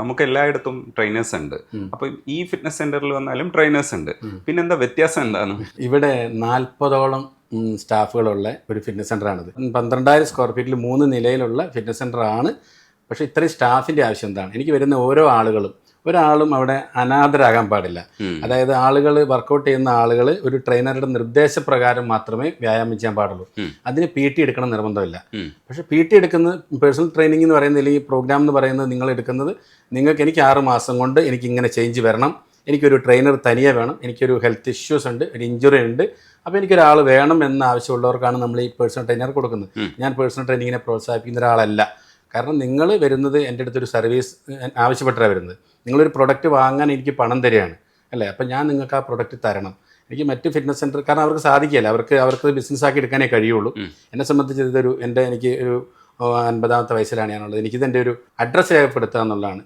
നമുക്ക് എല്ലായിടത്തും ട്രെയിനേഴ്സ് ഉണ്ട്. അപ്പൊ ഈ ഫിറ്റ്നസ് സെന്ററിൽ വന്നാലും ട്രെയിനേഴ്സ് ഉണ്ട്. പിന്നെന്താ വ്യത്യാസം എന്താണ്? ഇവിടെ 40ഓളം സ്റ്റാഫുകളുള്ള ഒരു ഫിറ്റ്നസ് സെൻ്ററാണിത്. 12,000 സ്ക്വയർ ഫീറ്റിൽ 3 നിലയിലുള്ള ഫിറ്റ്നസ് സെൻ്ററാണ്. പക്ഷേ ഇത്രയും സ്റ്റാഫിൻ്റെ ആവശ്യം എന്താണ്? എനിക്ക് വരുന്ന ഓരോ ആളുകളും ഒരാളും അവിടെ അനാഥരാകാൻ പാടില്ല. അതായത് ആളുകൾ വർക്കൗട്ട് ചെയ്യുന്ന ആളുകൾ ഒരു ട്രെയിനറുടെ നിർദ്ദേശപ്രകാരം മാത്രമേ വ്യായാമം ചെയ്യാൻ പാടുള്ളൂ. അതിന് PT എടുക്കണം നിർബന്ധമില്ല. പക്ഷേ PT എടുക്കുന്ന പേഴ്സണൽ ട്രെയിനിങ് എന്ന് പറയുന്നത്, ഈ പ്രോഗ്രാം എന്ന് പറയുന്നത് നിങ്ങൾ എടുക്കുന്നത്, എനിക്ക് 6 മാസം കൊണ്ട് എനിക്ക് ഇങ്ങനെ ചേഞ്ച് വരണം, എനിക്കൊരു ട്രെയിനർ തനിയെ വേണം, എനിക്കൊരു ഹെൽത്ത് ഇഷ്യൂസ് ഉണ്ട്, ഒരു ഇഞ്ചുറി ഉണ്ട്, അപ്പോൾ എനിക്കൊരാൾ വേണം എന്ന ആവശ്യമുള്ളവർക്കാണ് നമ്മൾ ഈ പേഴ്സണൽ ട്രെയിനർ കൊടുക്കുന്നത്. ഞാൻ പേഴ്സണൽ ട്രെയിനിങ്ങിനെ പ്രോത്സാഹിപ്പിക്കുന്ന ഒരാളല്ല. കാരണം നിങ്ങൾ വരുന്നത് എൻ്റെ അടുത്തൊരു സർവീസ് ആവശ്യപ്പെട്ടാണ് വരുന്നത്. നിങ്ങളൊരു പ്രൊഡക്റ്റ് വാങ്ങാൻ എനിക്ക് പണം തരികയാണ് അല്ലേ? അപ്പം ഞാൻ നിങ്ങൾക്ക് ആ പ്രൊഡക്റ്റ് തരണം. എനിക്ക് മറ്റ് ഫിറ്റ്നസ് സെൻറ്റർ, കാരണം അവർക്ക് സാധിക്കില്ല, അവർക്ക് ബിസിനസ്സാക്കി എടുക്കാനേ കഴിയുള്ളൂ. എന്നെ സംബന്ധിച്ച് എനിക്ക് ഒരു 50ാമത്തെ വയസ്സിലാണ് ഞാനുള്ളത്. എനിക്കിതെൻ്റെ ഒരു അഡ്രസ്സ് രേഖപ്പെടുത്തുക എന്നുള്ളതാണ്